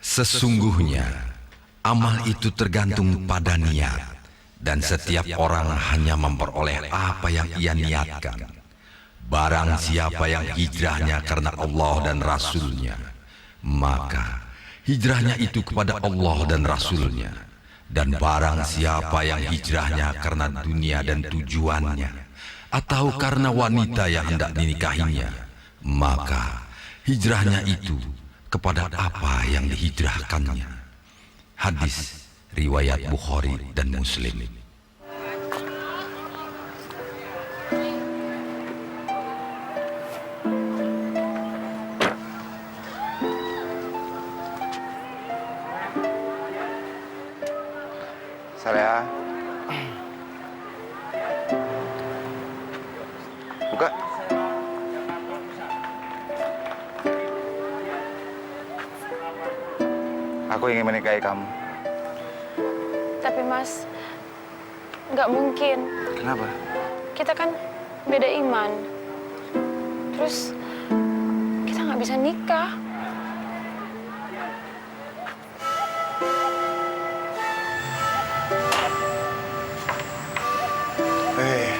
Sesungguhnya amal itu tergantung pada niat, dan setiap orang hanya memperoleh apa yang ia niatkan. Barang siapa yang hijrahnya karena Allah dan Rasul-Nya, maka hijrahnya itu kepada Allah dan Rasul-Nya. Dan barang siapa yang hijrahnya karena dunia dan tujuannya, atau karena wanita yang hendak dinikahinya, maka hijrahnya itu kepada apa yang dihijrahkannya. Hadis riwayat Bukhari dan Muslim. Saleha, buka. Aku ingin menikahi kamu. Tapi Mas, nggak mungkin. Kenapa? Kita kan beda iman. Terus kita nggak bisa nikah.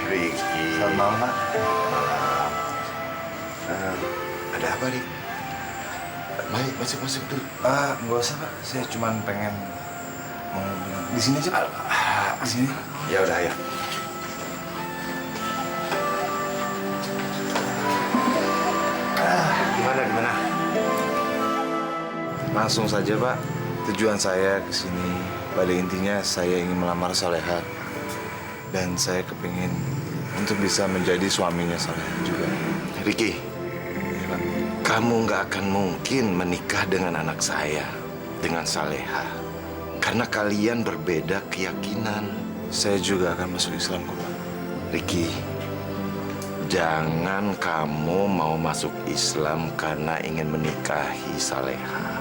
Riki. Selamat malam, Pak. Ada apa, Rik? Mari, masuk dulu. Nggak usah, Pak. Saya cuma pengen mau bilang. Di sini aja, Pak. Di sini. Ya udah, ya. Gimana? Langsung saja, Pak. Tujuan saya ke sini pada intinya saya ingin melamar Saleha. Dan saya kepingin untuk bisa menjadi suaminya Saleha juga. Riki, kamu nggak akan mungkin menikah dengan anak saya, dengan Saleha. Karena kalian berbeda keyakinan. Saya juga akan masuk Islam kok, Pak. Riki, jangan kamu mau masuk Islam karena ingin menikahi Saleha.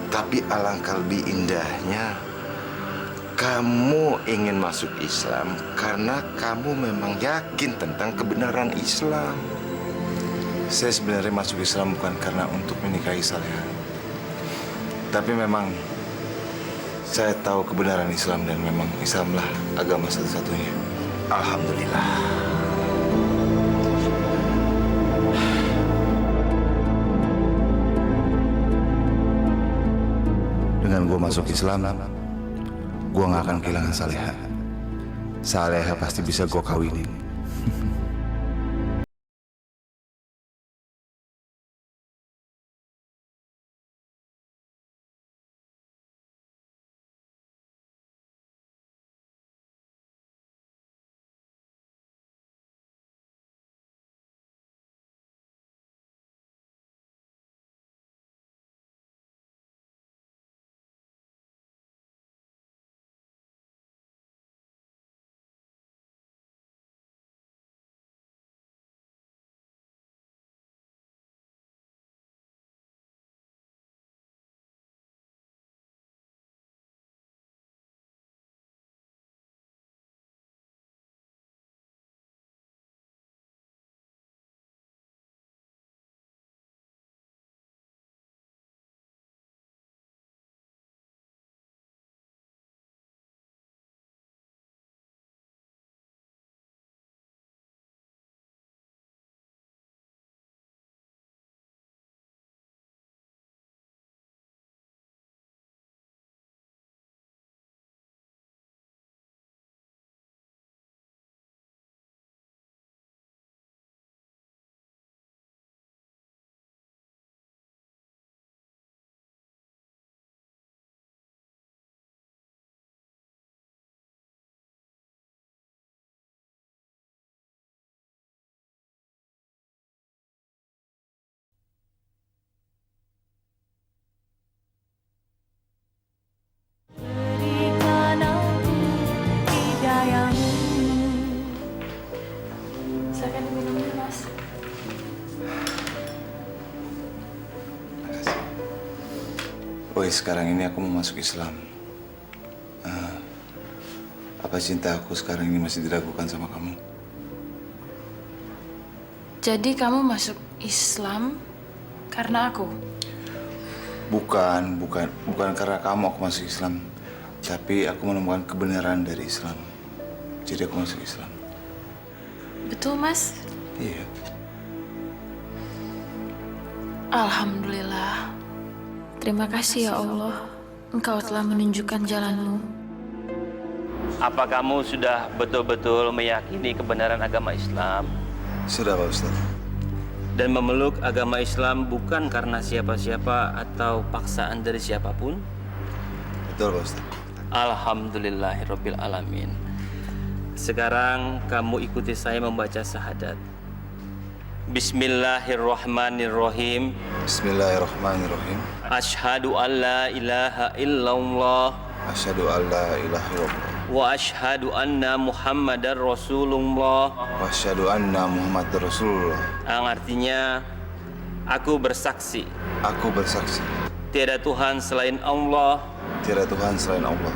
Tapi alangkah lebih indahnya, kamu ingin masuk Islam karena kamu memang yakin tentang kebenaran Islam. Saya sebenarnya masuk Islam bukan karena untuk menikahi Saleha. Tapi memang saya tahu kebenaran Islam dan memang Islamlah agama satu-satunya. Alhamdulillah. Dengan gue masuk Islam, gue gak akan kehilangan Saleha. Saleha pasti bisa gue kawinin. Silakan minumnya, Mas. Woi, sekarang ini aku mau masuk Islam. Apa cinta aku sekarang ini masih diragukan sama kamu? Jadi kamu masuk Islam karena aku? Bukan karena kamu aku masuk Islam. Tapi aku menemukan kebenaran dari Islam. Jadi aku masuk Islam. Betul, Mas? Iya. Alhamdulillah. Terima kasih ya Allah. Engkau telah menunjukkan jalanmu. Apa kamu sudah betul-betul meyakini kebenaran agama Islam Sudah Pak Ustaz. dan memeluk agama Islam bukan karena siapa-siapa atau paksaan dari siapapun? Betul Pak Ustaz. Alhamdulillahirabbil alamin. Sekarang kamu ikuti saya membaca syahadat. Bismillahirrahmanirrahim. Bismillahirrahmanirrahim. Asyhadu an la ilaha illallah Asyhadu an la ilaha illallah. wa asyhadu anna Muhammadar Rasulullah. Wa asyhadu anna Muhammadar Rasulullah. Yang artinya, aku bersaksi Aku bersaksi tiada Tuhan selain Allah tiada Tuhan selain Allah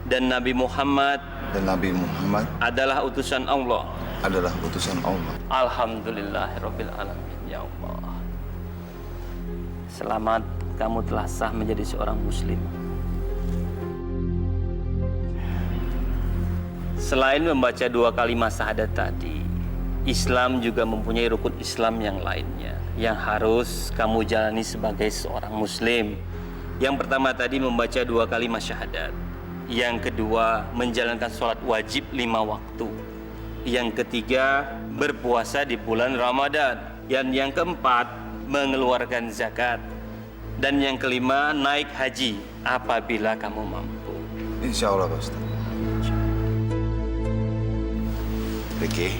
dan Nabi Muhammad dan Nabi Muhammad adalah utusan Allah. adalah utusan Allah. Alhamdulillahirabbil alamin. Ya Allah, selamat, kamu telah sah menjadi seorang muslim. Selain membaca 2 kalimat syahadat tadi, Islam juga mempunyai rukun Islam yang lainnya yang harus kamu jalani sebagai seorang muslim. Yang pertama tadi membaca 2 kalimat syahadat. Yang kedua, menjalankan sholat wajib 5 waktu. Yang ketiga, berpuasa di bulan Ramadan. Dan yang keempat, mengeluarkan zakat. Dan yang kelima, naik haji apabila kamu mampu. Insya Allah Pak Ustaz. Ricky,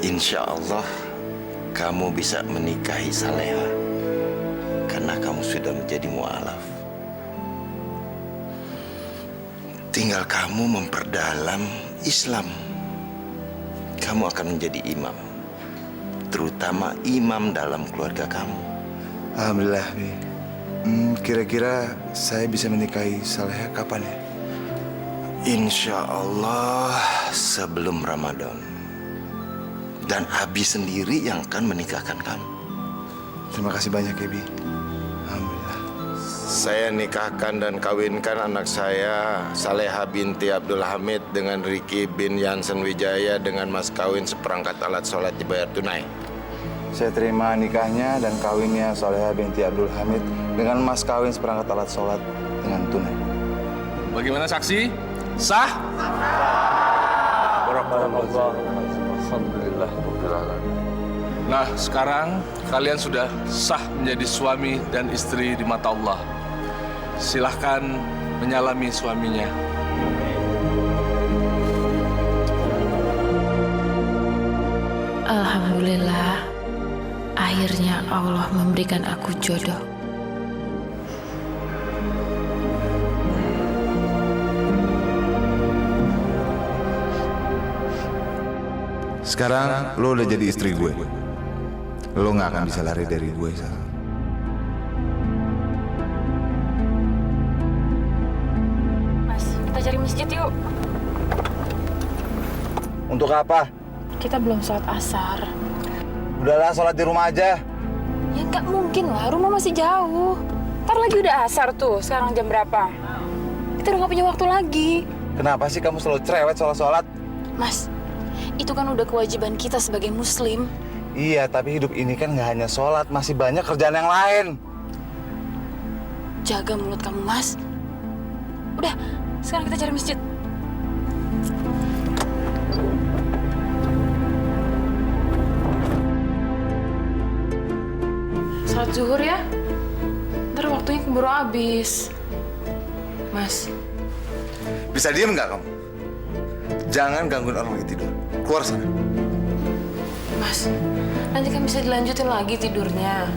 insya Allah kamu bisa menikahi Saleha karena kamu sudah menjadi mu'alaf. Tinggal kamu memperdalam Islam. Kamu akan menjadi imam, terutama imam dalam keluarga kamu. Alhamdulillah Bi. Kira-kira saya bisa menikahi Saleha kapan ya? Insya Allah sebelum Ramadan. Dan Abi sendiri yang akan menikahkan kamu. Terima kasih banyak ya Bi. Alhamdulillah. Saya nikahkan dan kawinkan anak saya Saleha binti Abdul Hamid dengan Ricky bin Yansen Wijaya dengan mas kawin seperangkat alat sholat dibayar tunai. Saya terima nikahnya dan kawinnya Saleha binti Abdul Hamid dengan mas kawin seperangkat alat sholat dengan tunai. Bagaimana saksi? Sah? Alhamdulillah. Nah, sekarang kalian sudah sah menjadi suami dan istri di mata Allah. Silahkan menyalami suaminya. Alhamdulillah. Akhirnya Allah memberikan aku jodoh. Sekarang lo udah jadi istri gue. Lo nggak akan bisa lari dari gue, Sal. Mas, kita cari masjid yuk. Untuk apa? Kita belum sholat asar. Udahlah, sholat di rumah aja. Ya nggak mungkin lah, rumah masih jauh. Ntar lagi udah asar tuh, sekarang jam berapa? Kita udah nggak punya waktu lagi. Kenapa sih kamu selalu cerewet soal sholat? Mas, itu kan udah kewajiban kita sebagai muslim. Iya, tapi hidup ini kan nggak hanya sholat, masih banyak kerjaan yang lain. Jaga mulut kamu, Mas. Udah, sekarang kita cari masjid. Salat zuhur ya. Ntar waktunya keburu habis. Mas, Bisa diem nggak kamu? Jangan gangguin orang lagi tidur. Keluar sana. Mas, nanti kan bisa dilanjutin lagi tidurnya.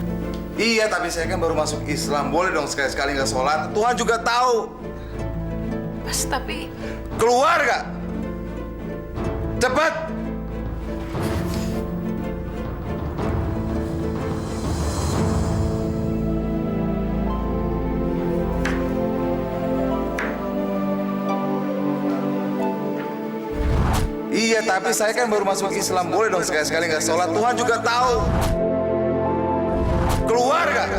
Iya, tapi saya kan baru masuk Islam. Boleh dong sekali-sekali nggak sholat. Tuhan juga tahu. Mas, tapi Keluar nggak? Cepat! Iya, tapi saya kan baru masuk Islam. Boleh dong sekali-sekali nggak sholat. Tuhan juga tahu. Keluar nggak?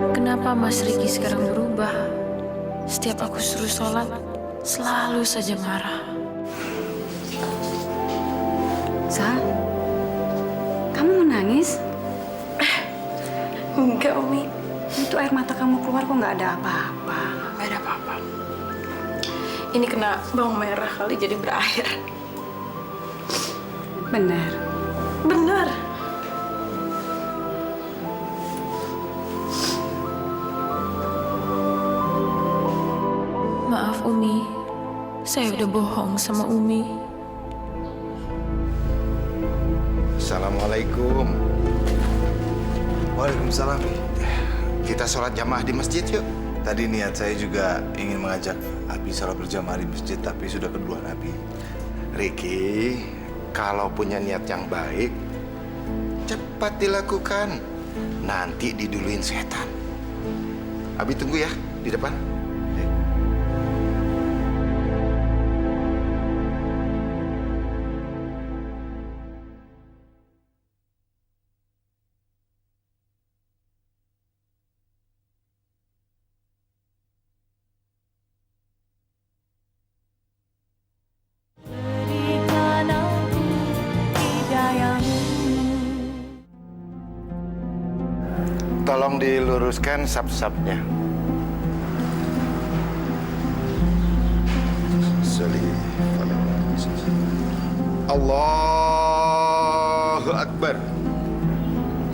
kenapa Kenapa Mas Riki sekarang berubah? Setiap aku suruh sholat, selalu saja marah. Sa, kamu menangis? Enggak, Umi. Itu air mata kamu keluar kok nggak ada apa-apa. Gak ada apa-apa. Ini kena bawang merah kali jadi berair. Benar. Benar. Maaf, Umi. Saya udah bohong sama Umi. Assalamualaikum. Waalaikumsalam. Kita sholat jamaah di masjid yuk. Tadi niat saya juga ingin mengajak Abi sholat berjamaah di masjid, tapi sudah keduluan Abi. Riki, kalau punya niat yang baik, cepat dilakukan. Nanti diduluin setan. Abi tunggu ya di depan. Tolong diluruskan sap-sapnya. Allahu Akbar.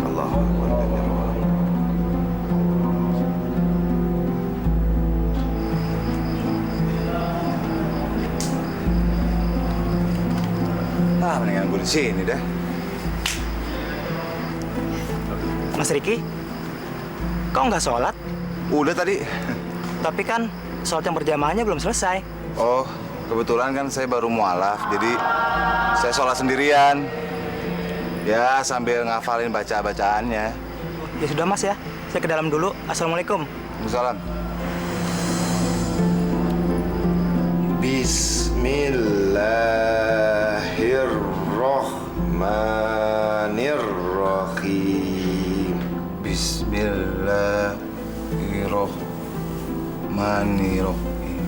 Allahu Akbar. Mendingan gue di sini dah. Mas Riki, kok nggak sholat? Udah tadi. Tapi kan sholat yang berjamaahnya belum selesai. Oh, kebetulan kan saya baru mualaf, jadi saya sholat sendirian. Ya, sambil ngafalin bacaannya. Ya sudah Mas ya, saya ke dalam dulu. Assalamualaikum. Salam. Bismillahirrahmanirrahim. Bismillahirrahmanirrahim.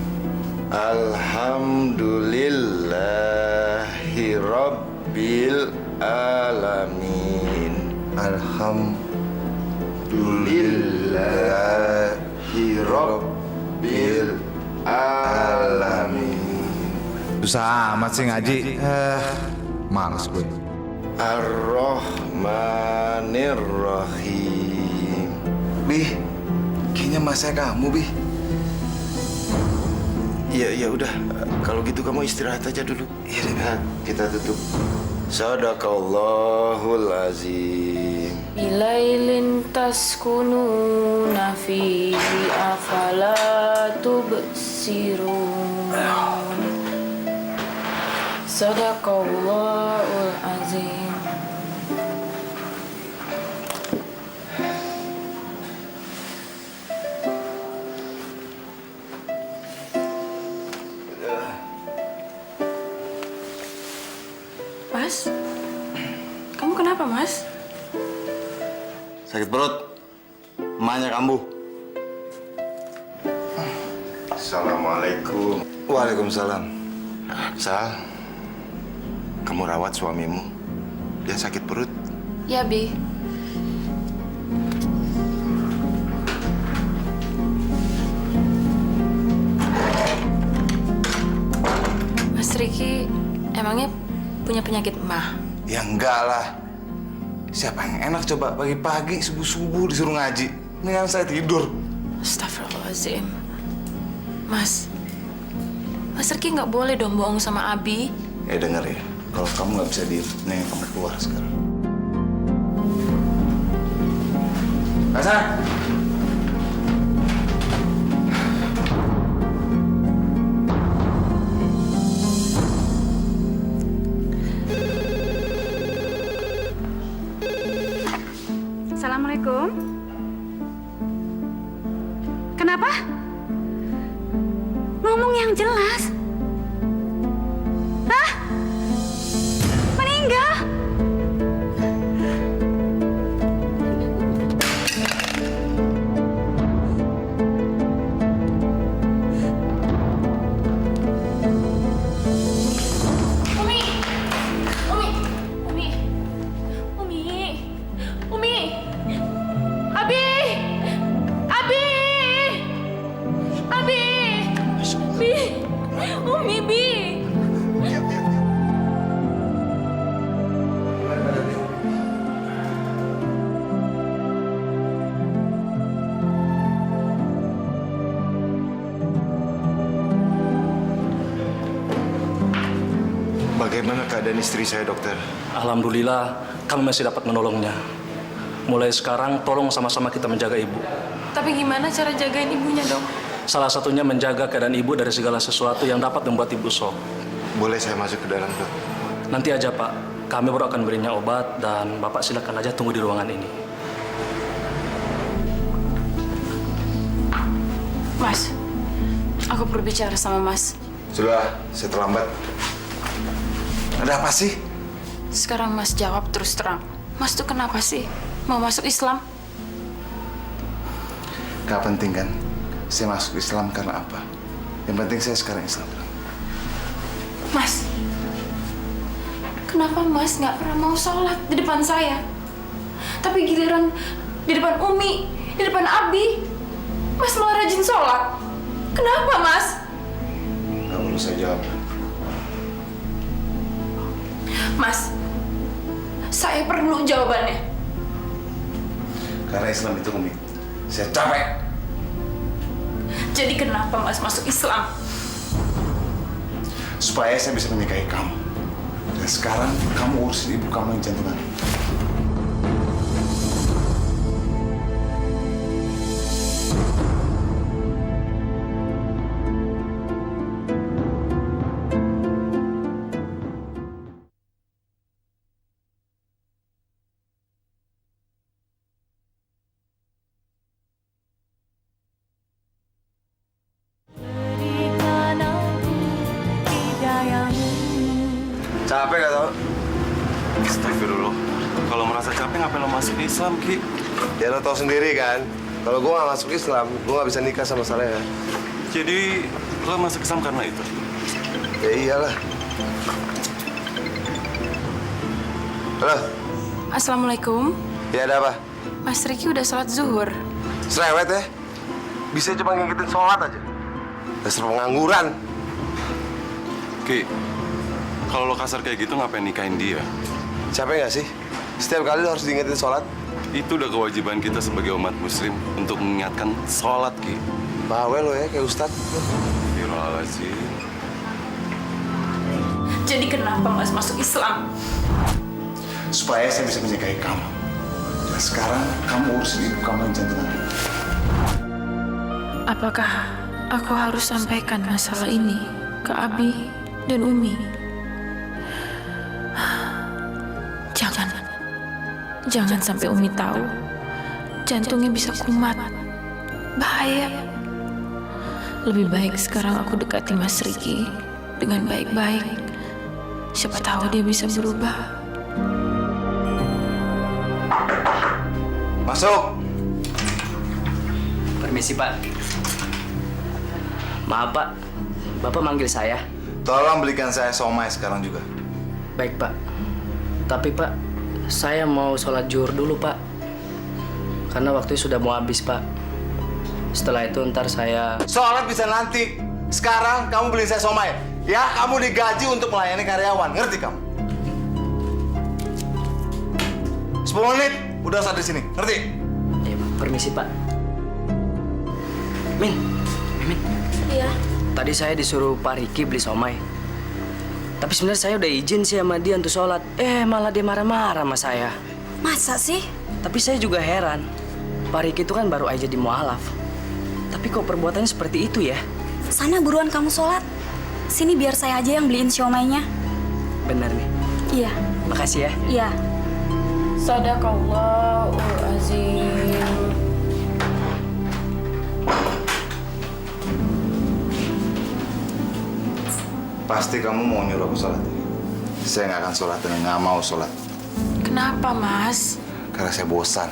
Alhamdulillahi Rabbil Alamin. Alhamdulillahi Rabbil Alamin. Susah amat sih ngaji. Males gue. Ar-Rahmanir-Rahim. Bih, kayaknya masa kamu, Bih. Ya udah, kalau gitu kamu istirahat aja dulu. Iya deh, kita tutup. Sadaqallahul azim. Bilailin taskununa fihi afala tubsirun. Sadaqallahul azim. Mas, kamu kenapa, Mas? Sakit perut. Emaknya kambuh. Assalamualaikum. Waalaikumsalam. Sal, kamu rawat suamimu. Dia sakit perut. Ya, Bi. Mas Riki, emangnya punya penyakit mah? Ya enggak lah. Siapa yang enak coba pagi-pagi subuh-subuh disuruh ngaji. Mendingan saya tidur. Astagfirullahaladzim. Mas Riki nggak boleh dong bohong sama Abi. Denger ya. Kalau kamu nggak bisa diem, mendingan kamu keluar sekarang. Hasan! Assalamualaikum. Kenapa? Ngomong yang jelas. Hah? Meninggal? Bagaimana keadaan istri saya, dokter? Alhamdulillah, kami masih dapat menolongnya. Mulai sekarang, tolong sama-sama kita menjaga ibu. Tapi gimana cara jagain ibunya, dok? Salah satunya menjaga keadaan ibu dari segala sesuatu yang dapat membuat ibu shock. Boleh saya masuk ke dalam, dok? Nanti aja, Pak. Kami baru akan berinya obat dan Bapak silakan aja tunggu di ruangan ini. Mas, aku perlu bicara sama Mas. Sudah, saya terlambat. Ada apa sih? Sekarang Mas jawab terus terang. Mas tuh kenapa sih mau masuk Islam? Gak penting kan? Saya masuk Islam karena apa? Yang penting saya sekarang Islam. Mas, kenapa Mas nggak pernah mau sholat di depan saya? Tapi giliran di depan Umi, di depan Abi, Mas malah rajin sholat. Kenapa, Mas? Gak perlu saya jawab. Mas, saya perlu jawabannya. Karena Islam itu rumit. Saya capek. Jadi kenapa Mas masuk Islam? Supaya saya bisa menikahi kamu. Dan sekarang kamu urusin ibu kamu yang jantungan. Capek gak tau? Astagfirullah. Kalau merasa capek ngapain lo masuk Islam, Ki? Ya lo tau sendiri kan, kalau gue gak masuk Islam, gue gak bisa nikah sama Saleha. Jadi lo masuk Islam karena itu? Ya iyalah. Halo? Assalamualaikum. Ya ada apa? Mas Riki udah sholat zuhur. Serewet ya? Bisa cuma ngikutin sholat aja. Dasar pengangguran. Ki, kalau lo kasar kayak gitu ngapain nikahin dia? Capek gak sih? Setiap kali lo harus diingetin sholat. Itu udah kewajiban kita sebagai umat muslim untuk mengingatkan sholat, Ki. Bawel lo ya, kayak Ustadz. Astagfirullahaladzim. Jadi kenapa Mas masuk Islam? Supaya saya bisa menikahi kamu. Dan sekarang kamu urusin ibu kamu yang jantungan. Apakah aku harus sampaikan masalah ini ke Abi dan Umi? Jangan sampai Umi tahu. Jantungnya bisa kumat. Bahaya. Lebih baik sekarang aku dekati Mas Riki dengan baik-baik. Siapa tahu dia bisa berubah. Masuk! Permisi, Pak. Maaf, Pak. Bapak manggil saya. Tolong belikan saya somai sekarang juga. Baik, Pak. Tapi, Pak, saya mau sholat zuhur dulu, Pak. Karena waktunya sudah mau habis, Pak. Setelah itu ntar saya... Sholat bisa nanti. Sekarang kamu beliin saya somai. Ya, kamu digaji untuk melayani karyawan. Ngerti kamu? 10 menit, udah usah di sini. Ngerti? Ya, Pak. Permisi, Pak. Mimin. Iya. Tadi saya disuruh Pak Riki beli somai. Tapi sebenarnya saya udah izin sih sama dia untuk sholat. Malah dia marah-marah sama saya. Masa sih? Tapi saya juga heran. Pak Riki itu kan baru aja di mualaf. Tapi kok perbuatannya seperti itu ya? Sana buruan kamu sholat. Sini biar saya aja yang beliin siomainya. Bener nih. Iya. Makasih ya. Iya. Sadaqallahul azim. Pasti kamu mau nyuruh aku sholat. Saya nggak akan sholat dan nggak mau sholat. Kenapa, Mas? Karena saya bosan.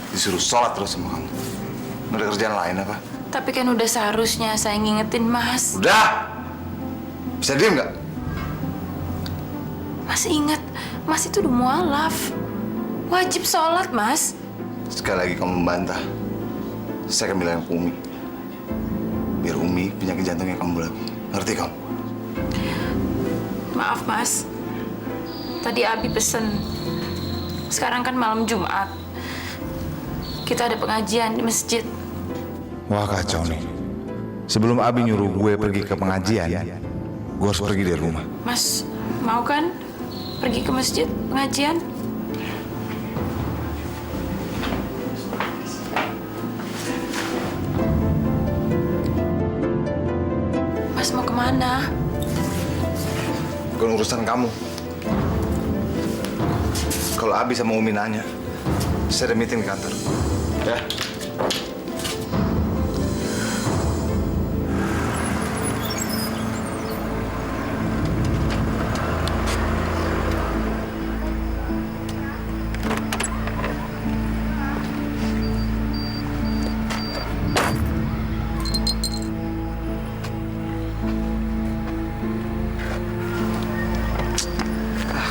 Disuruh sholat terus sama kamu. Nggak ada kerjaan lain apa? Tapi kan udah seharusnya saya ngingetin Mas. Udah! Bisa diem nggak? Mas ingat, Mas itu udah mualaf. Wajib sholat, Mas. Sekali lagi kamu membantah, saya akan bilang ke Umi. Biar Umi penyakit jantungnya kamu lagi. Ngerti kamu? Maaf, Mas. Tadi Abi pesen. Sekarang kan malam Jumat. Kita ada pengajian di masjid. Wah kacau nih. Sebelum Abi nyuruh gue pergi ke pengajian, Gue harus pergi dari rumah. Mas, mau kan pergi ke masjid pengajian? Mas mau kemana? Bukan urusan kamu. Kalau Abi sama Umi nanya, saya ada meeting di kantor. Ya.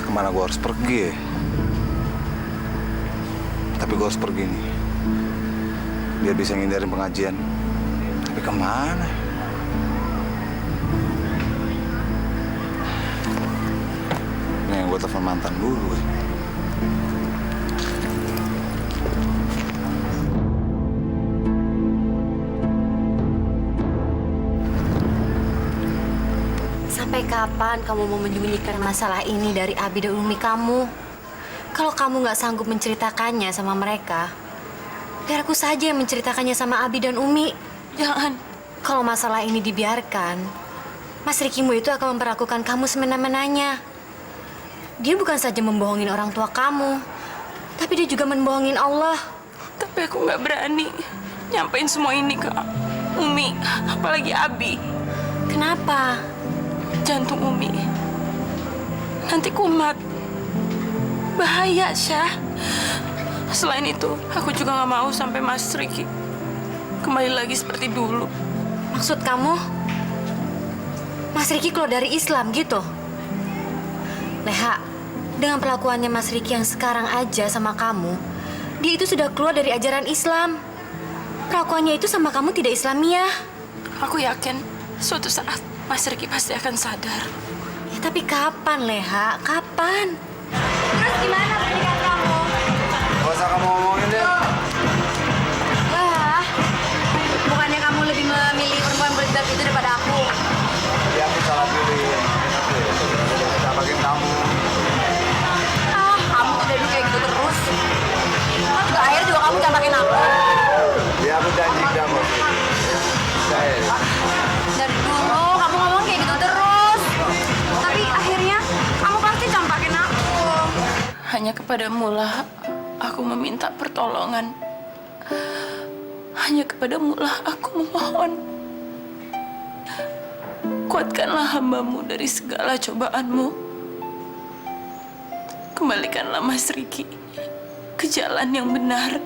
Kemana gue harus pergi ya? Tapi gue harus pergi nih. Biar bisa ngindarin pengajian. Tapi kemana? Nih, gue telepon mantan dulu. Sampai kapan kamu mau menyembunyikan masalah ini dari Abi dan Umi kamu? Kalau kamu nggak sanggup menceritakannya sama mereka, biar aku saja yang menceritakannya sama Abi dan Umi. Jangan. Kalau masalah ini dibiarkan, Mas Rikimu itu akan memperlakukan kamu semena-menanya. Dia bukan saja membohongin orang tua kamu, tapi dia juga membohongin Allah. Tapi aku nggak berani nyampein semua ini ke Umi, apalagi Abi. Kenapa? Jantung Umi nanti kumat. Bahaya, Syah. Selain itu, aku juga nggak mau sampai Mas Riki kembali lagi seperti dulu. Maksud kamu, Mas Riki keluar dari Islam gitu? Leha, dengan perlakuannya Mas Riki yang sekarang aja sama kamu, dia itu sudah keluar dari ajaran Islam. Perlakuannya itu sama kamu tidak Islamiah. Aku yakin suatu saat Mas Riki pasti akan sadar. Ya, tapi kapan, Leha? Kapan? Terus gimana pernikahan kamu? Gak usah kamu ngomongin deh. Wah, bukannya kamu lebih memilih perempuan berhijab itu daripada aku? Ya, aku salah pilih. Gak pakai kamu. Ah, kamu tuh dari dulu kayak gitu terus. Kan juga akhirnya juga kamu jangan pakai aku. Ya, aku janji kamu. Saya. Dari dulu kamu ngomong kayak gitu terus. Tapi akhirnya kamu pasti campakin aku. Hanya kepadamu lah aku meminta pertolongan. Hanya kepadamu lah aku memohon. Kuatkanlah hambamu dari segala cobaanmu. Kembalikanlah Mas Riki ke jalan yang benar.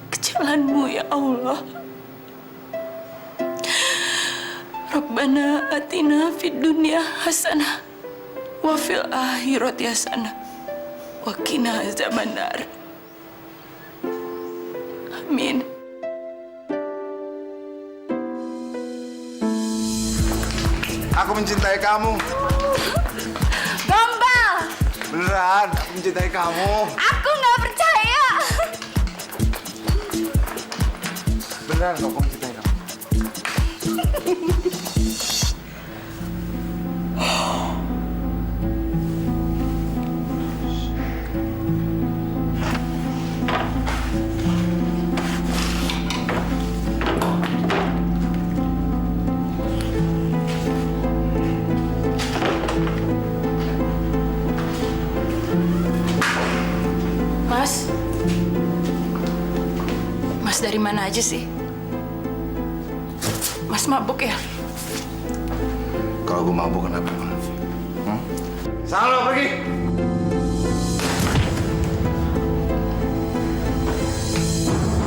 Ke jalanmu ya Allah. Rabbana atina fid dunya hasanah wa fil akhirati hasanah wa qina azabannar. Amin. Aku mencintai kamu. Gombal! Beneran, aku mencintai kamu. Aku nggak percaya. Beneran, aku mencintai kamu. Mas? Mas dari mana aja sih? Mas mabuk ya? Kalau gue mabuk kenapa? Sana lo pergi.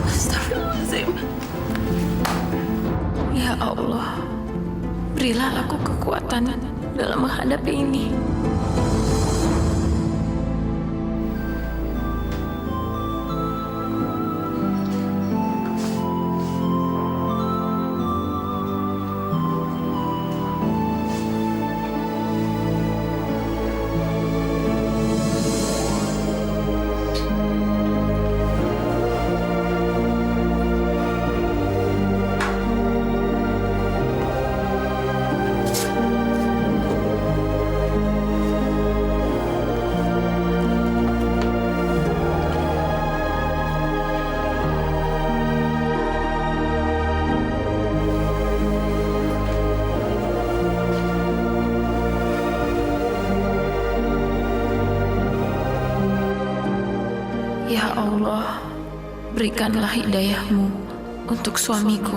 Astagfirullahaladzim. Ya Allah, berilah aku kekuatan dalam menghadapi ini. berikanlah hidayahmu untuk suamiku.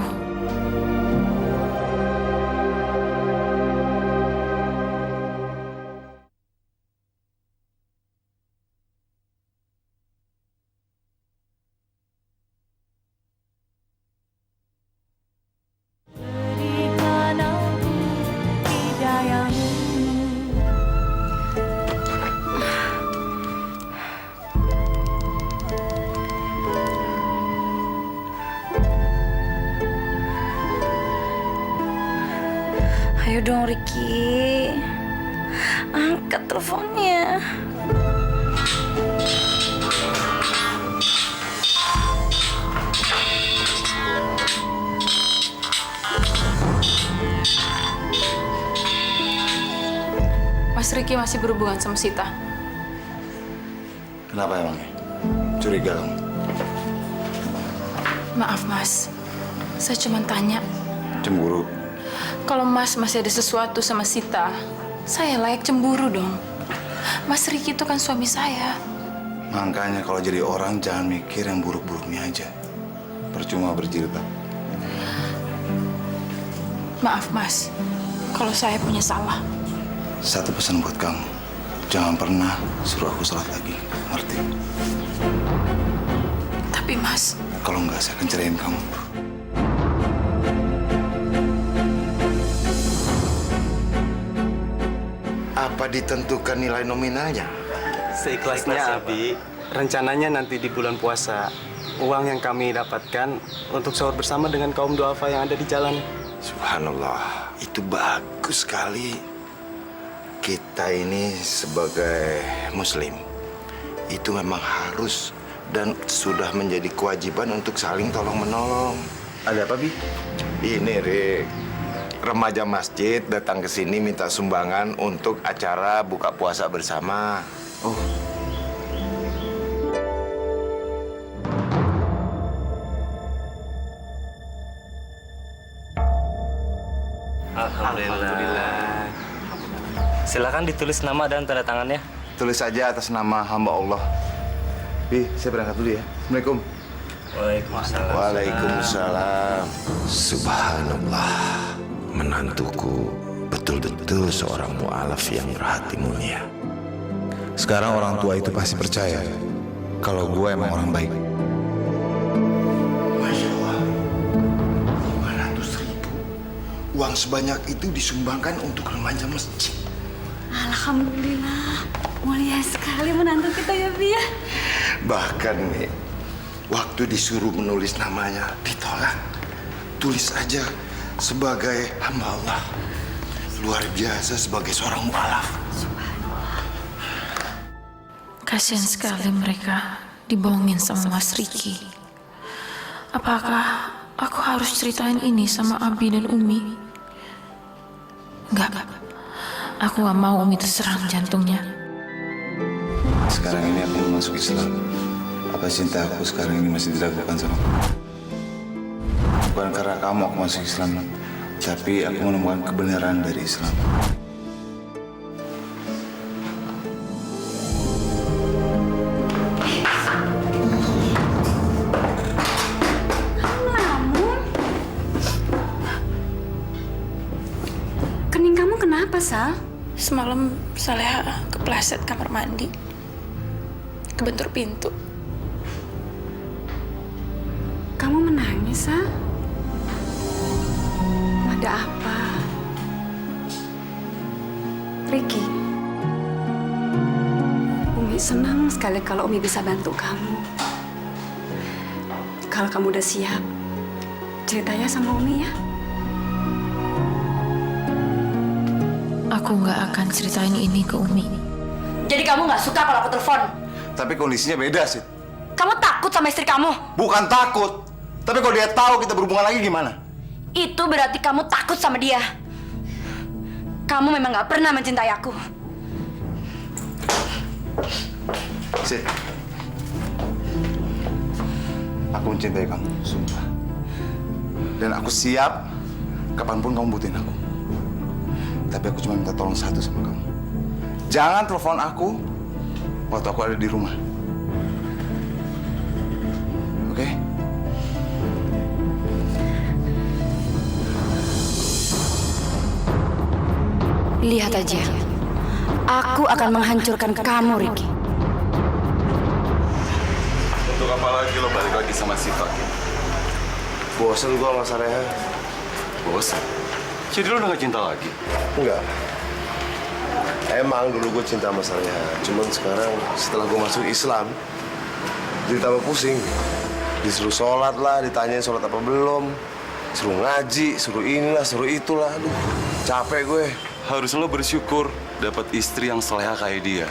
Ayo dong Ricky, angkat teleponnya. Mas Ricky masih berhubungan sama Sita. Kenapa emangnya? Curiga kamu? Maaf Mas, saya cuma tanya. Cemburu? Kalau Mas masih ada sesuatu sama Sita, saya layak cemburu dong. Mas Ricky itu kan suami saya. Makanya kalau jadi orang jangan mikir yang buruk-buruknya aja. Percuma berjilbab. Maaf Mas, kalau saya punya salah. Satu pesan buat kamu. Jangan pernah suruh aku sholat lagi. Ngerti? Tapi Mas, kalau enggak saya akan ceraiin kamu. Apa ditentukan nilai nominalnya? Seikhlasnya, Abi. Rencananya nanti di bulan puasa, uang yang kami dapatkan untuk sahur bersama dengan kaum duafa yang ada di jalan. Subhanallah, itu bagus sekali. Kita ini sebagai muslim, itu memang harus dan sudah menjadi kewajiban untuk saling tolong-menolong. Ada apa, Bi? Ini, Rik. Remaja masjid datang ke sini minta sumbangan untuk acara buka puasa bersama. Oh. Alhamdulillah. Silakan ditulis nama dan tanda tangannya. Tulis aja atas nama hamba Allah. Bi, saya berangkat dulu ya. Assalamualaikum. Waalaikumsalam. Waalaikumsalam. Subhanallah. Menantuku betul-betul seorang mu'alaf yang berhati mulia. Sekarang orang tua itu pasti percaya kalau gue emang orang baik. Masya Allah, 500.000. Uang sebanyak itu disumbangkan untuk remaja masjid. Alhamdulillah, mulia sekali menantu kita ya, Bi ya. Bahkan nih, waktu disuruh menulis namanya ditolak. Tulis aja sebagai hamba Allah. Luar biasa sebagai seorang mu'alaf. Kasihan sekali mereka dibohongin sama Mas Ricky. Apakah aku harus ceritain ini sama Abi dan Umi? Enggak. Aku gak mau Umi terserang jantungnya. Sekarang ini aku masuk Islam. Apa cinta aku sekarang ini masih diragukan sama kamu? Bukan karena kamu aku masuk Islam, tapi aku menemukan kebenaran dari Islam. Namun, kening kamu kenapa, Sal? Semalam Saleha kepleset kamar mandi. Kebentur pintu. Kamu menangis, Sal? Ada apa? Ricky, Umi senang sekali kalau Umi bisa bantu kamu. Kalau kamu udah siap, ceritanya sama Umi ya. Aku gak akan ceritain ini ke Umi. Jadi kamu nggak suka kalau aku telepon? Tapi kondisinya beda, Sid. Kamu takut sama istri kamu? Bukan takut. Tapi kalau dia tahu kita berhubungan lagi gimana? Itu berarti kamu takut sama dia. Kamu memang nggak pernah mencintai aku. Sid. Aku mencintai kamu, sumpah. Dan aku siap kapanpun kamu butuhin aku. Tapi aku cuma minta tolong satu sama kamu. Jangan telepon aku waktu aku ada di rumah. oke? Lihat aja. Aku akan menghancurkan kamu, Ricky. Untuk apa lagi lo balik lagi sama Siva, Ki? Bosen gua sama Saleha. Bosan? Jadi lo udah gak cinta lagi? Enggak. Emang dulu gue cinta sama Saleha. Cuman sekarang setelah gue masuk Islam, jadi tambah pusing. Disuruh sholat lah, ditanyain sholat apa belum. Suruh ngaji, suruh inilah, suruh itulah. Aduh, capek gue. Harus lo bersyukur dapat istri yang soleha kayak dia.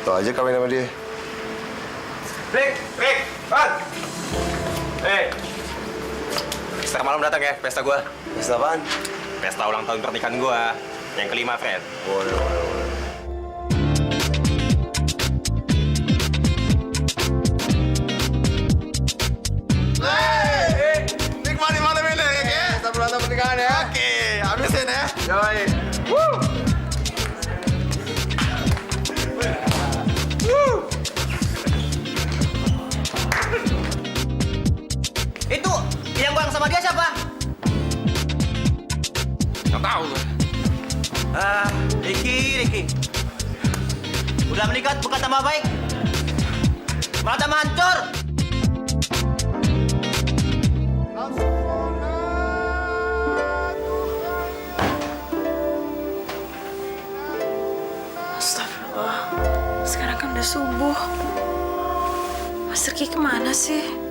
Tuh aja kawin sama dia. Rick, Van! Pesta malam datang ya, pesta gua. Pesta apaan? Pesta ulang tahun pernikahan gua. Yang kelima, Fred. Boleh. Nikmati malam ini ya, kita berantem pernikahan ya. Oke, habisin ya. Yoi. Itu yang bareng sama dia siapa? Gak tahu gue. Ricky. Udah menikah bukan tambah baik, malah tambah hancur. Astagfirullah. Sekarang kan udah subuh. Mas Riki kemana sih?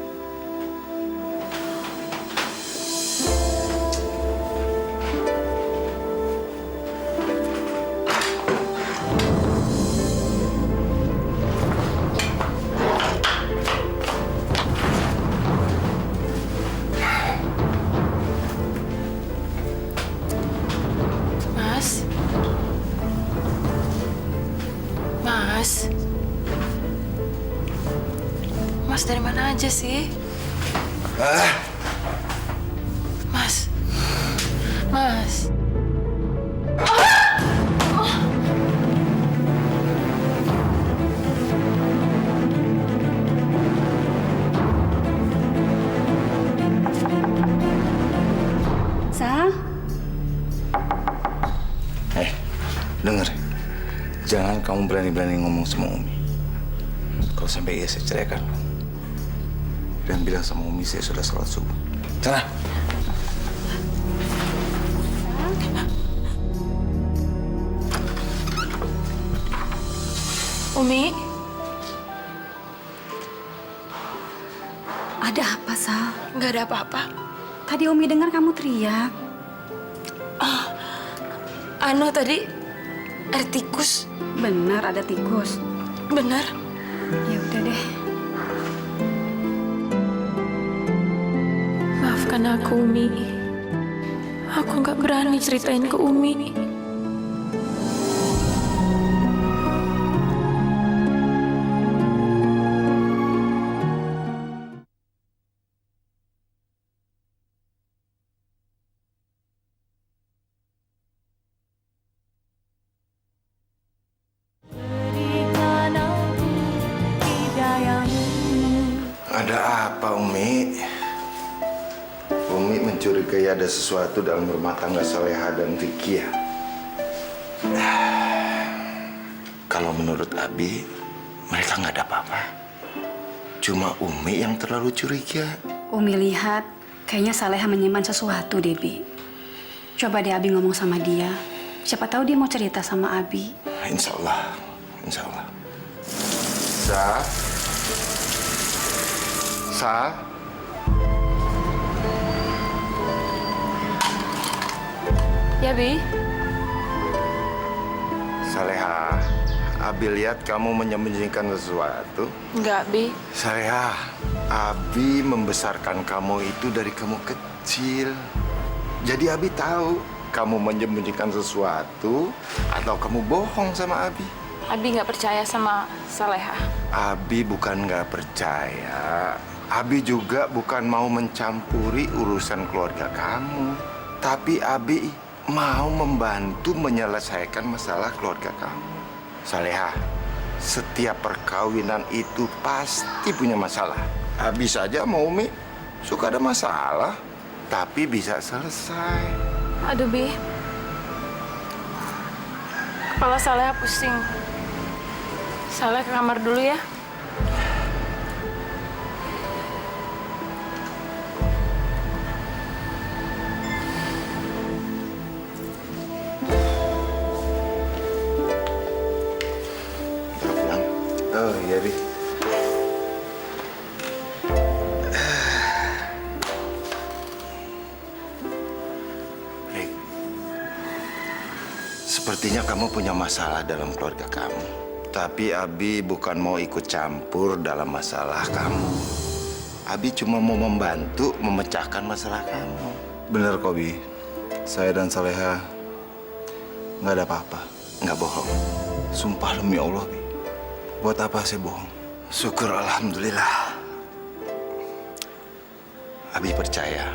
Mas dari mana aja sih? Mas. Sal? Dengar. Jangan kamu berani-berani ngomong sama Umi. Kalau sampai iya, saya ceraikan lo. Dan bilang sama Umi saya sudah sholat subuh. Sana. Umi? Ada apa, Sal? Nggak ada apa-apa. Tadi Umi dengar kamu teriak. Tadi ada tikus. Benar ada tikus. Benar. Ya udah deh. Maafkan aku, Umi. Aku nggak berani ceritain ke Umi. Ada apa, Umi? Umi mencurigai ada sesuatu dalam rumah tangga Saleha dan Ricky ya? Kalau menurut Abi, mereka nggak ada apa-apa. Cuma Umi yang terlalu curiga. Umi lihat kayaknya Saleha menyimpan sesuatu, Debi. Coba deh Abi ngomong sama dia. Siapa tahu dia mau cerita sama Abi. Insya Allah. Sa? Ya, Bi? Saleha, Abi lihat kamu menyembunyikan sesuatu. Enggak, Bi. Saleha, Abi membesarkan kamu itu dari kamu kecil. Jadi Abi tahu kamu menyembunyikan sesuatu atau kamu bohong sama Abi. Abi nggak percaya sama Saleha. Abi bukan nggak percaya. Abi juga bukan mau mencampuri urusan keluarga kamu. Tapi Abi mau membantu menyelesaikan masalah keluarga kamu. Saleha, Setiap perkawinan itu pasti punya masalah. Habis saja sama Umi suka ada masalah, tapi bisa selesai. Aduh, Bi. Kepala Saleh pusing. Saleh ke kamar dulu ya. Oh iya, Bi. Rik, sepertinya kamu punya masalah dalam keluarga kamu. Tapi Abi bukan mau ikut campur dalam masalah kamu. Abi cuma mau membantu memecahkan masalah kamu. Bener kok, Bi. Saya dan Saleha nggak ada apa-apa. Nggak bohong. Sumpah demi Allah, Bi. Buat apa saya bohong? Syukur Alhamdulillah. Abi percaya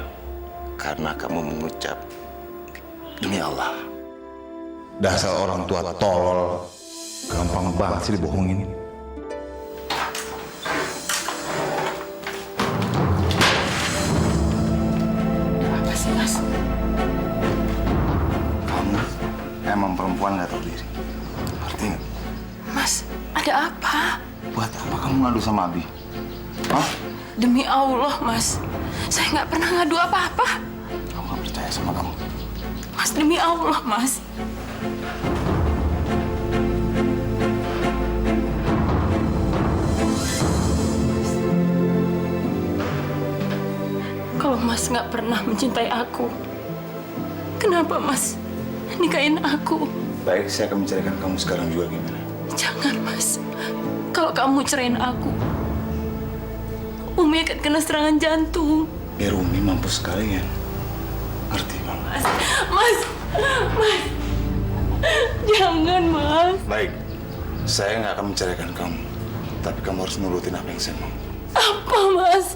karena kamu mengucap demi Allah. Dasar orang tua tolol. Gampang banget sih dibohongin. Apa sih, Mas? Kamu emang perempuan nggak tahu diri. Ngerti nggak? Mas, ada apa? Buat apa kamu ngadu sama Abi? Hah? Demi Allah, Mas. Saya nggak pernah ngadu apa-apa. Kamu nggak percaya sama kamu? Mas, demi Allah, Mas. Kalau Mas nggak pernah mencintai aku, kenapa Mas nikahin aku? Baik, saya akan menceraikan kamu sekarang juga gimana? Jangan, Mas. Kalau kamu cerain aku, Umi akan kena serangan jantung. Biar Umi mampus sekalian. Ngerti, Bang? Mas, Mas, Mas. Jangan, Mas. Baik, saya nggak akan menceraikan kamu. Tapi kamu harus nurutin apa yang saya mau. Apa, Mas?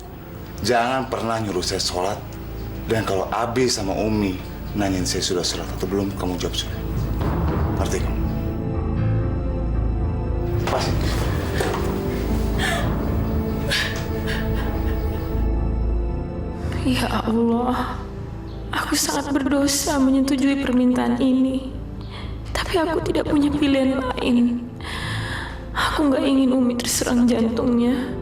Jangan pernah nyuruh saya sholat. Dan kalau Abi sama Umi nanyain saya sudah sholat atau belum, kamu jawab sudah. Ngerti kamu? Pasti. Ya Allah, aku sangat berdosa menyetujui permintaan ini. Tapi aku tidak punya pilihan lain. Aku nggak ingin Umi terserang jantungnya.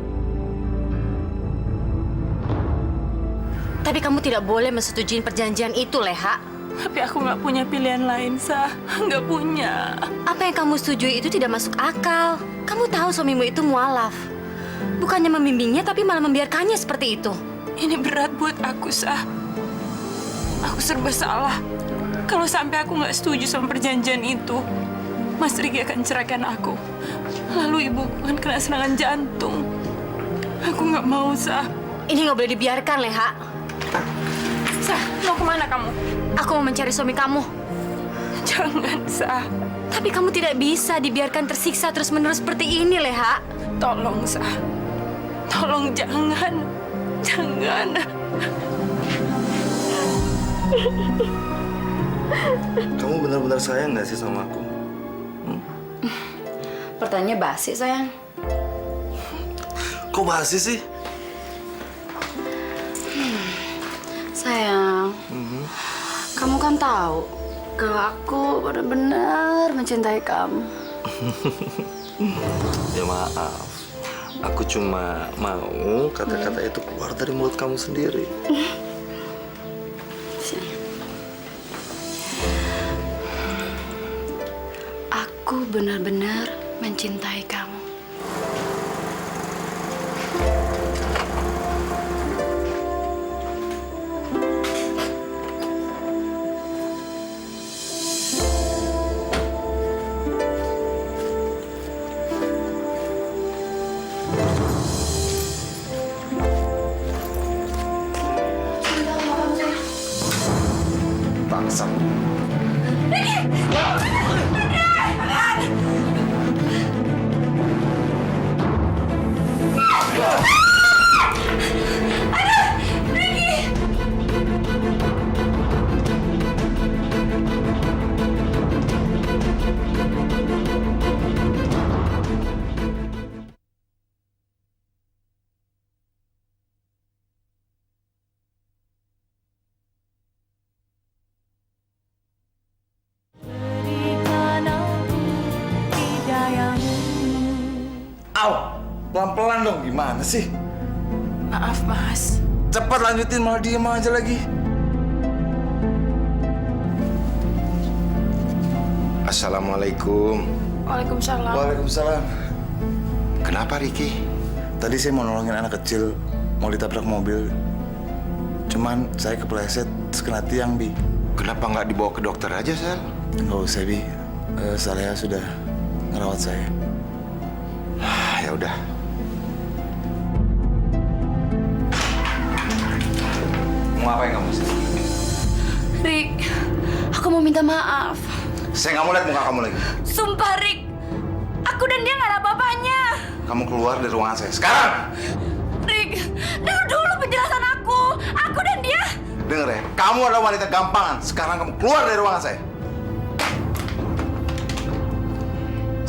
Tapi kamu tidak boleh menyetujui perjanjian itu, Leha. Tapi aku nggak punya pilihan lain, Sah. Nggak punya. Apa yang kamu setujui itu tidak masuk akal. Kamu tahu suamimu itu mualaf. Bukannya membimbingnya, tapi malah membiarkannya seperti itu. Ini berat buat aku, Sah. Aku serba salah. Kalau sampai aku nggak setuju sama perjanjian itu, Mas Riki akan ceraikan aku. Lalu ibu akan kena serangan jantung. Aku nggak mau, Sah. Ini nggak boleh dibiarkan, Leha. Sah, mau kemana kamu? Aku mau mencari suami kamu. Jangan, Sah. Tapi kamu tidak bisa dibiarkan tersiksa terus-menerus seperti ini, Leha. Tolong, Sah. Tolong jangan. Jangan. Kamu benar-benar sayang nggak sih sama aku? Pertanyaannya basi, sayang. Kok basi sih? Sayang, kamu kan tahu kalau aku benar-benar mencintai kamu. Ya maaf, aku cuma mau kata-kata itu keluar dari mulut kamu sendiri. Aku benar-benar mencintai kamu. Bangsat. Au, pelan-pelan dong, gimana sih? Maaf, Mas. Cepat lanjutin, malah diem aja lagi. Assalamualaikum. Waalaikumsalam. Waalaikumsalam. Kenapa Riki? Tadi saya mau nolongin anak kecil, mau ditabrak mobil. Cuman saya kepleset, terus kena tiang, Bi. Kenapa nggak dibawa ke dokter aja, Sel? Nggak usah, Bi. Saleha sudah ngerawat saya. Ya udah. Mau apa yang kamu sih? Rik, aku mau minta maaf. Saya nggak mau lihat muka kamu lagi. Sumpah, Rik. Aku dan dia nggak ada apa-apanya. Kamu keluar dari ruangan saya sekarang. Rik, dengar dulu penjelasan aku. Aku dan dia. Dengar ya, kamu adalah wanita gampangan. Sekarang kamu keluar dari ruangan saya.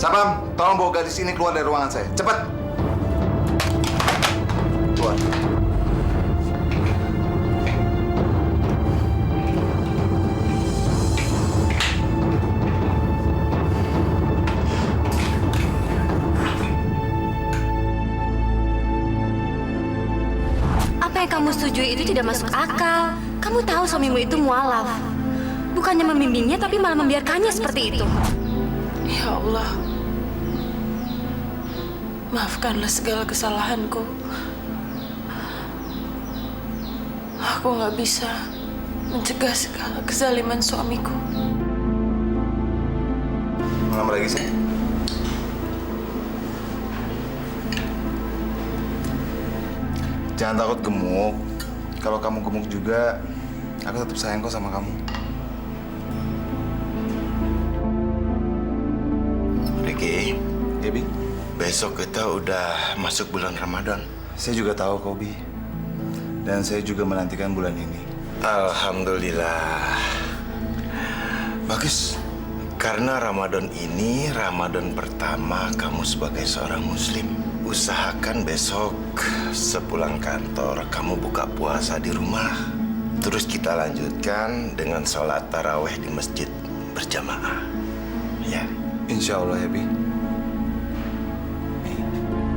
Sapam, tolong bawa gadis ini keluar dari ruangan saya. Cepat. Keluar. Apa yang kamu setujui itu tidak masuk akal. Kamu tahu suamimu itu mualaf. Bukannya membimbingnya, tapi malah membiarkannya seperti itu. Ya Allah. Maafkanlah segala kesalahanku. Aku nggak bisa mencegah segala kezaliman suamiku. Mau lagi sih? Jangan takut gemuk. Kalau kamu gemuk juga, aku tetap sayang kok sama kamu. Riki, Bi. besok kita udah masuk bulan Ramadan. Saya juga tahu, Kobi. Dan saya juga menantikan bulan ini. Alhamdulillah. Bagus. Karena Ramadan ini Ramadan pertama kamu sebagai seorang muslim. Usahakan besok sepulang kantor kamu buka puasa di rumah. Terus kita lanjutkan dengan sholat taraweh di masjid berjamaah. Ya. Insya Allah ya, Bi.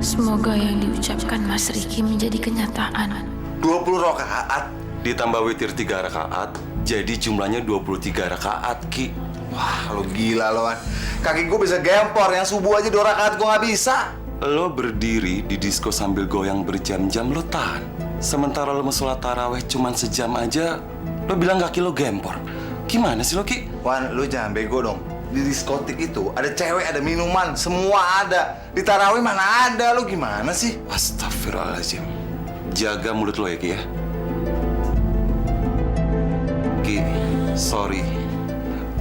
Semoga yang diucapkan Mas Riki menjadi kenyataan. 20 rakaat ditambah witir 3 rakaat, jadi jumlahnya 23 rakaat, Ki. Wah, lo gila lo, An. Kaki gue bisa gempor, yang subuh aja 2 rakaat gue nggak bisa. Lo berdiri di disko sambil goyang berjam-jam, lo tahan. Sementara lo mau sholat taraweh cuman sejam aja, lo bilang kaki lo gempor. Gimana sih lo, Ki? Wan, lo jangan bego dong. Di diskotik itu ada cewek, ada minuman, semua ada. Di tarawih mana ada, lo gimana sih? Astagfirullahaladzim. Jaga mulut lo ya, Ki ya. Ki, sorry.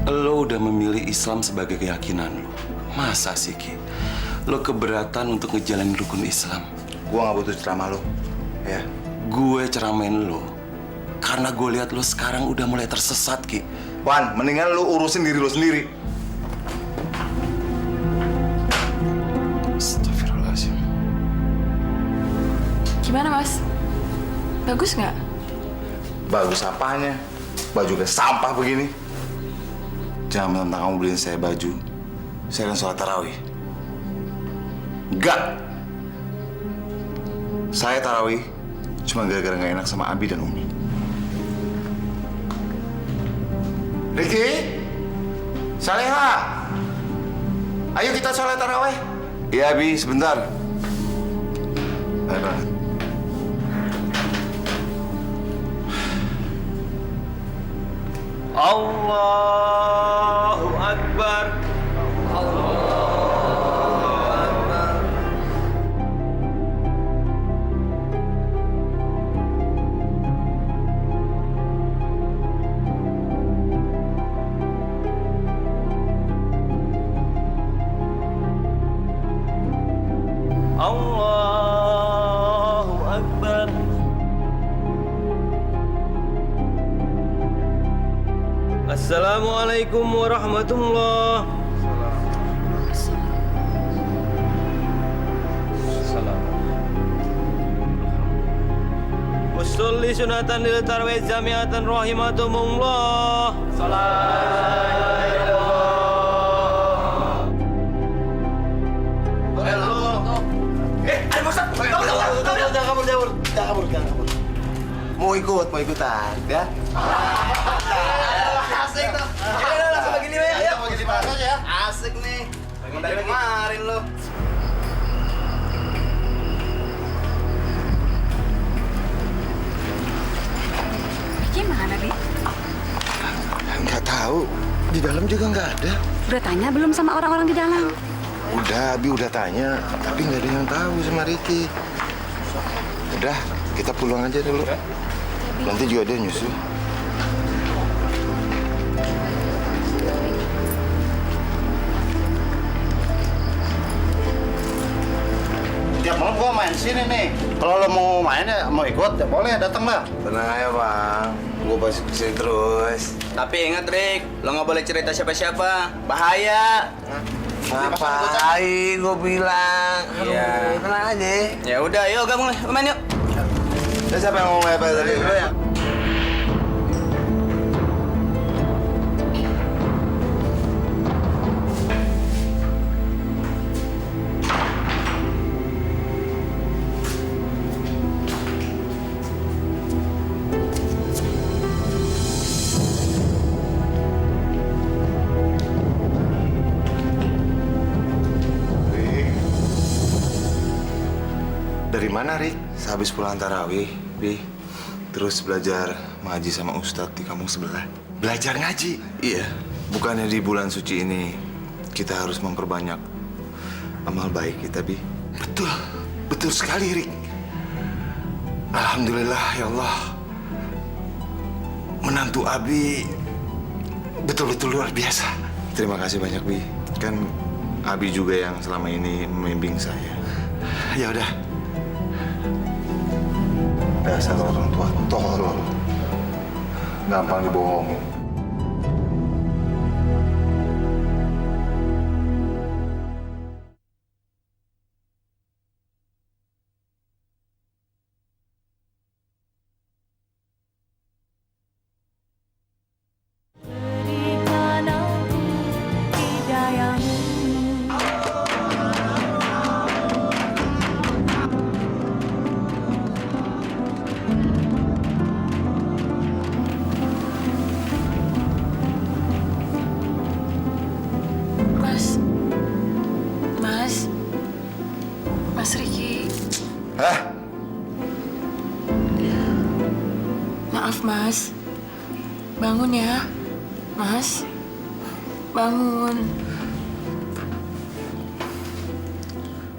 Lo udah memilih Islam sebagai keyakinan lo. Masa sih, Ki? Lo keberatan untuk ngejalanin rukun Islam? Gue gak butuh ceramah lo, ya. Gue ceramain lo karena gue lihat lo sekarang udah mulai tersesat, Ki. Wan, mendingan lo urusin diri lo sendiri. Astagfirullahaladzim. Gimana, Mas? Bagus nggak? Bagus apanya? Baju kayak sampah begini. Jangan mentang kamu beliin saya baju. Saya akan sholat tarawih. Enggak. Saya tarawih cuma gara-gara gak enak sama Abi dan Umi. Riki, Saleha, ayo kita sholat tarawih. Iya, Abi, sebentar. Ayo banget. Allahu Akbar. Allahu Akbar. Assalamualaikum warahmatullahi wabarakatuh. Usolli sunatan lil tarwih jamiatan rahimatumullah. Salam. kabur. Mau ikutan, ya? Asik tuh. Ya, langsung begini ya. Ayo, begini banget ya. Asik nih. Dari kemarin lo. Gimana, Bi? Nggak tahu. Di dalam juga nggak ada. Udah tanya belum sama orang-orang di dalam? Udah, Abi udah tanya. Tapi nggak ada yang tahu sama Ricky. Udah, kita pulang aja dulu. Nanti juga dia nyusul. Tiap malam gua main sini nih. Kalau lo mau main ya, mau ikut, ya boleh, datang lah. Tenang aja, Bang. Gua pasti kesini terus. Tapi ingat, Rick, lo nggak boleh cerita siapa-siapa. Bahaya. Ngapain gua bilang? Iya. Tenang aja. Ya udah, yuk gabung lah. Main yuk. Siapa yang mau ngepel tadi? Lu ya? Dari mana, Rik? Sehabis pulang tarawih, Bi. Terus belajar ngaji sama Ustadz di kampung sebelah. Belajar ngaji? Iya. Bukannya di bulan suci ini kita harus memperbanyak amal baik kita, Bi? Betul. Betul sekali, Rik. Alhamdulillah, ya Allah. Menantu Abi betul-betul luar biasa. Terima kasih banyak, Bi. Kan Abi juga yang selama ini membimbing saya. Ya udah. Dasar orang tua tolol. Gampang dibohongin. Mas Ricky. Hah? Maaf, Mas. Bangun ya. Mas. Bangun.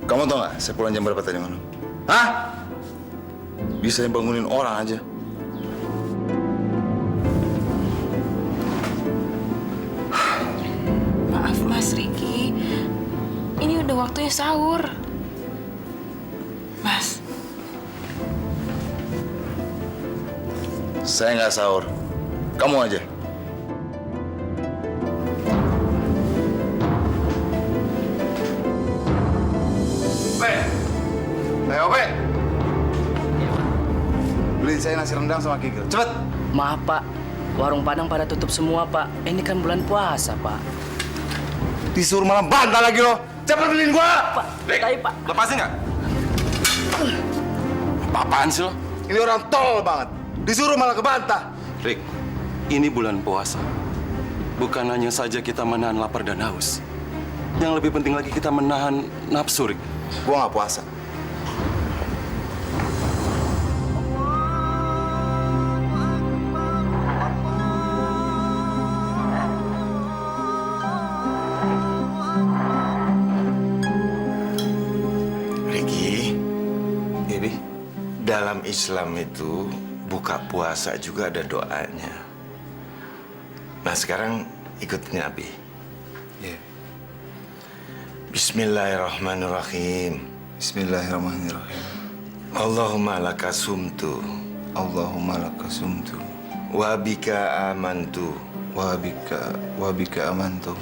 Kamu tau nggak saya pulang jam berapa tadi malam? Hah? Bisa bangunin orang aja. Maaf, Mas Ricky. Ini udah waktunya sahur. Mas. Saya nggak sahur. Kamu aja. Ope. Beliin saya nasi rendang sama kikil. Cepet. Maaf, Pak. Warung Padang pada tutup semua, Pak. Ini kan bulan puasa, Pak. Disuruh malah bantah lagi lo. Cepet beliin gua. Pak, Pak. Lepasin nggak? Apa-apaan sih lo? Ini orang tol banget. Disuruh malah kebantah. Rick, ini bulan puasa. Bukan hanya saja kita menahan lapar dan haus. Yang lebih penting lagi kita menahan nafsu, Rick. Gua nggak puasa. Ricky, ini dalam Islam itu buka puasa juga ada doanya. Nah sekarang ikutin Abi. Yeah. Bismillahirrahmanirrahim. Bismillahirrahmanirrahim. Allahumma laka sumtu. Allahumma laka sumtu. Wa bika amantu. Wa bika amantu.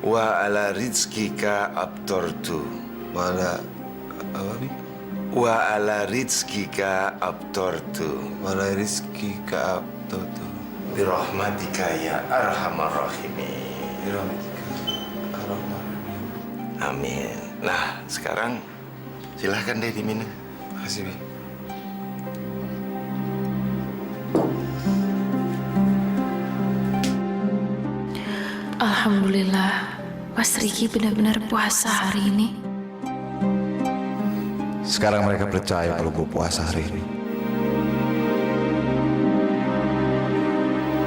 Wa ala rizkika abtortu. Wa ala apa, Bi? Wa ala rizkika abtortu. Wa ala rizkika abtortu. Birahmatika ya arhamar rahimin. Birahmatika arhamar rahimin. Amin. Nah, sekarang silahkan deh diminum. Makasih, Bi. Alhamdulillah, Mas Riki benar-benar puasa hari ini. Sekarang mereka percaya kalau gue puasa hari ini.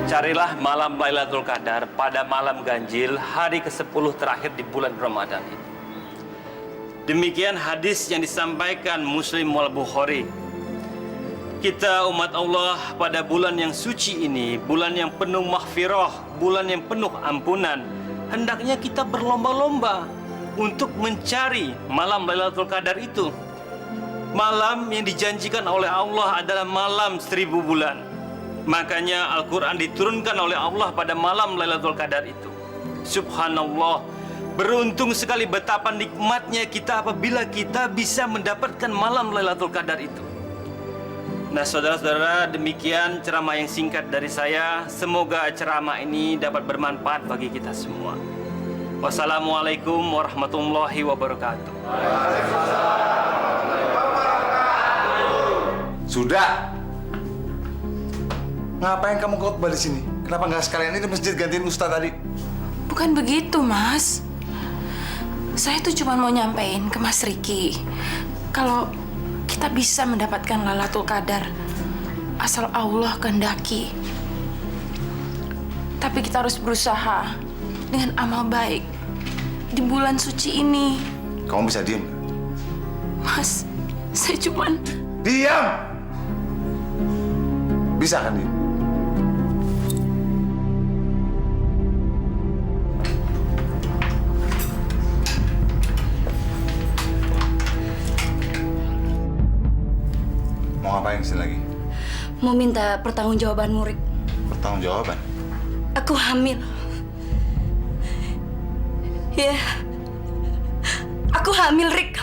Carilah malam Lailatul Qadar pada malam ganjil hari ke-10 terakhir di bulan Ramadan ini. Demikian hadis yang disampaikan Muslim wal Bukhari. Kita umat Allah pada bulan yang suci ini, bulan yang penuh maghfirah, bulan yang penuh ampunan, hendaknya kita berlomba-lomba untuk mencari malam Lailatul Qadar itu. Malam yang dijanjikan oleh Allah adalah malam 1000 bulan. Makanya Al-Quran diturunkan oleh Allah pada malam Lailatul Qadar itu. Subhanallah, beruntung sekali betapa nikmatnya kita apabila kita bisa mendapatkan malam Lailatul Qadar itu. Nah, saudara-saudara, demikian ceramah yang singkat dari saya. Semoga ceramah ini dapat bermanfaat bagi kita semua. Wassalamualaikum warahmatullahi wabarakatuh. Sudah. Ngapain kamu khotbah di sini? Kenapa nggak sekalian ini masjid gantiin Ustaz tadi? Bukan begitu, Mas. Saya tuh cuma mau nyampein ke Mas Riki kalau kita bisa mendapatkan Lailatul Qadar asal Allah kehendaki. Tapi kita harus berusaha dengan amal baik di bulan suci ini. Kamu bisa diem? Mas, saya cuman... Diam! Bisa kan diem? Mau ngapain sih lagi? Mau minta pertanggungjawabanmu, Rik. Pertanggungjawaban? Aku hamil. Ya, aku hamil, Rik.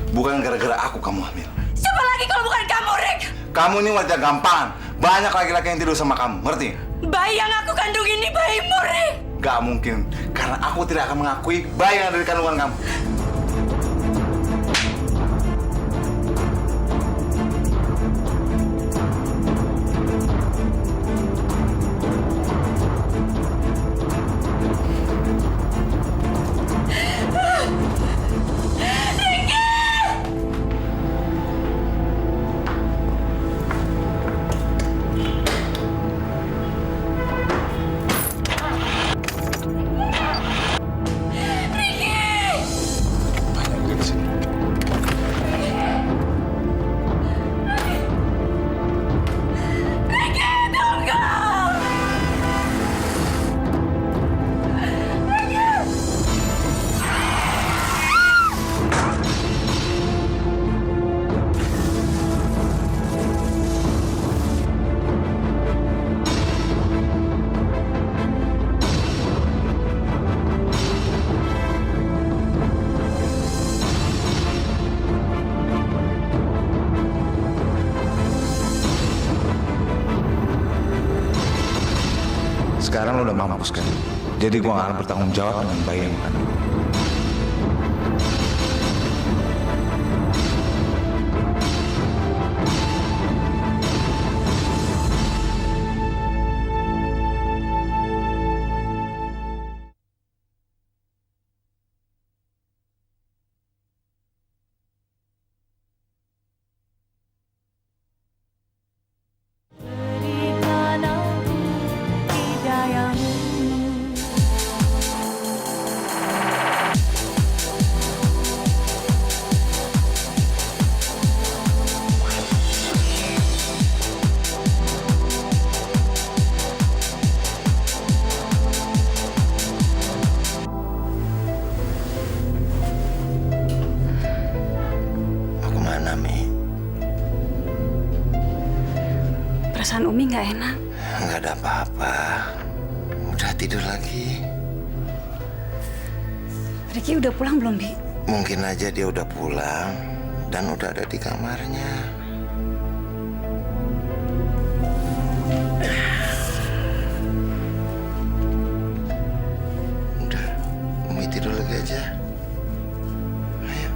Bukan gara-gara aku kamu hamil. Siapa lagi kalau bukan kamu, Rik? Kamu ini wanita gampangan. Banyak laki-laki yang tidur sama kamu, ngerti? Bayi yang aku kandung ini bayimu, Rik. Gak mungkin, karena aku tidak akan mengakui bayi yang ada di kandungan kamu. Sekarang lo udah mampus kan? Jadi gua gak akan bertanggung jawab dengan bayi yang kan. Perasaan Umi nggak enak. Nggak ada apa-apa. Udah tidur lagi. Riki udah pulang belum, Bi? Mungkin aja dia udah pulang dan udah ada di kamarnya. Udah, Umi tidur lagi aja. Ayo.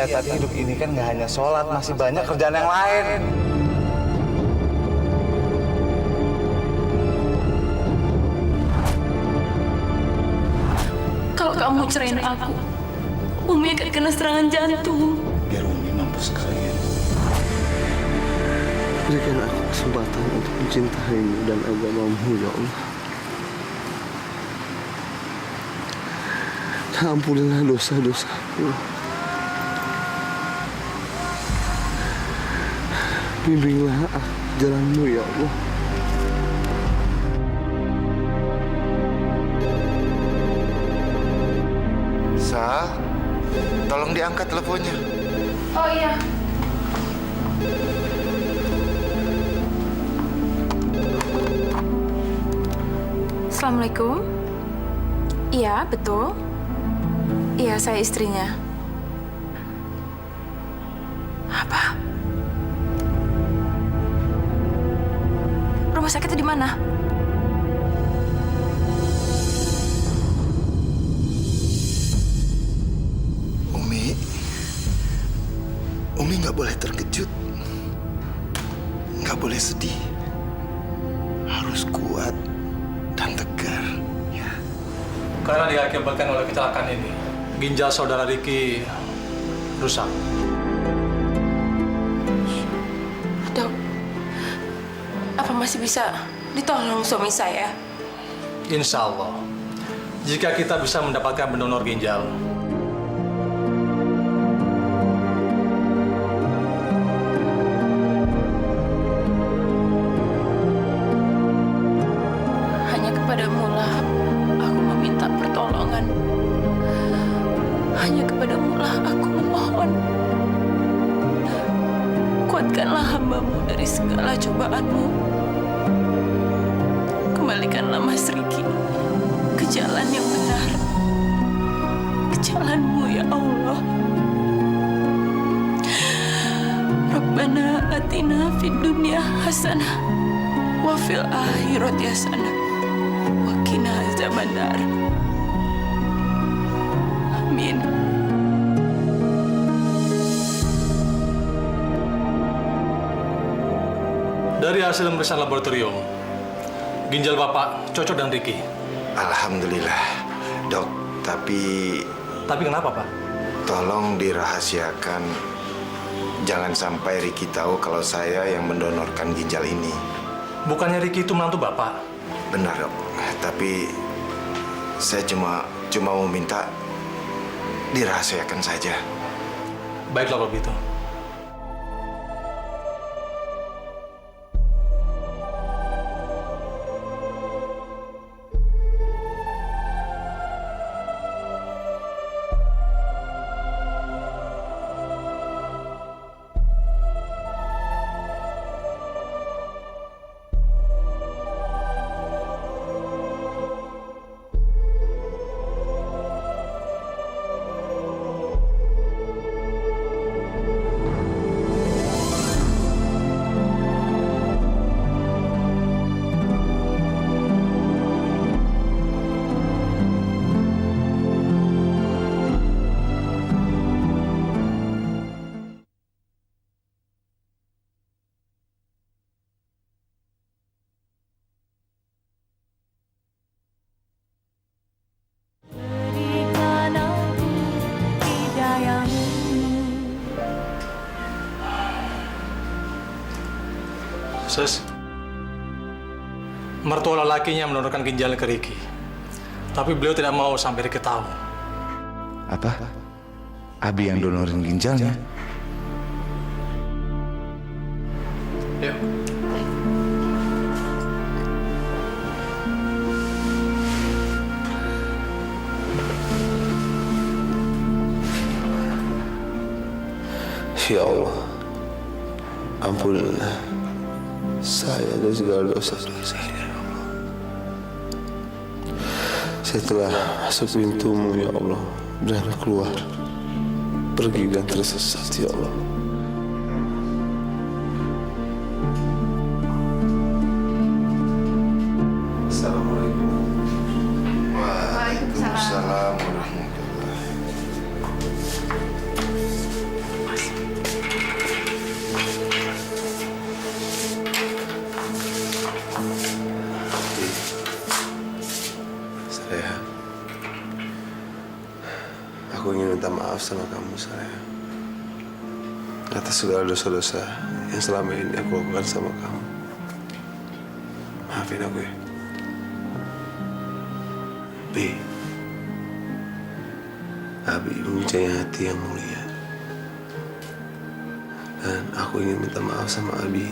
Iya, tapi hidup ini kan nggak hanya sholat, masih banyak kerjaan yang lain. Kalau kamu cerain aku, Umi akan kena serangan jantung. Biar Umi mampu sekalian. Berikan aku kesempatan untuk mencintaimu dan agamamu, ya Allah. Ampunilah dosa-dosaku. Bimbinglah aku jalanmu, ya Allah. Sal, tolong diangkat teleponnya. Oh iya. Assalamualaikum. Iya, betul. Iya, saya istrinya. Apa? Rumah sakitnya di mana? Umi nggak boleh terkejut, nggak boleh sedih, harus kuat dan tegar, ya. Karena diakibatkan oleh kecelakaan ini, ginjal saudara Ricky rusak. Dok, apa masih bisa ditolong suami saya? Insya Allah, jika kita bisa mendapatkan pendonor ginjal, hanya kepadamu lah aku meminta pertolongan. Hanya kepadamu lah aku memohon. Kuatkanlah hamba-Mu dari segala cobaanmu. Kembalikanlah Mas Ricky ke jalan yang benar. Ke jalan-Mu, ya Allah. Rabbana atina fid dunya hasanah wa fil akhirati hasanah wa qina azabannar. Amin. dari hasil pemeriksaan laboratorium, ginjal Bapak cocok dengan Ricky. Alhamdulillah, Dok. Tapi kenapa, Pak? Tolong dirahasiakan. Jangan sampai Ricky tahu kalau saya yang mendonorkan ginjal ini. Bukannya Ricky itu menantu Bapak? Benar, Dok. Tapi saya cuma mau minta dirahasiakan saja. Baiklah kalau begitu. Sus, mertua lelakinya mendonorkan ginjalnya ke Ricky. Tapi beliau tidak mau sampai Ricky tahu. Apa? Abi yang donorin ginjalnya? Yuk. Ya Allah, ampunilah saya dan segala dosa-dosa saya. Setelah masuk pintumu, ya Allah, dan keluar, pergi dan tersesat, ya Allah. Assalamualaikum. Waalaikumsalam warahmatullahi wabarakatuh. Aku ingin minta maaf sama kamu, sayang. Atas segala dosa-dosa yang selama ini aku lakukan sama kamu. Maafin aku ya. Bi, Abi mempunyai hati yang mulia. Dan aku ingin minta maaf sama Abi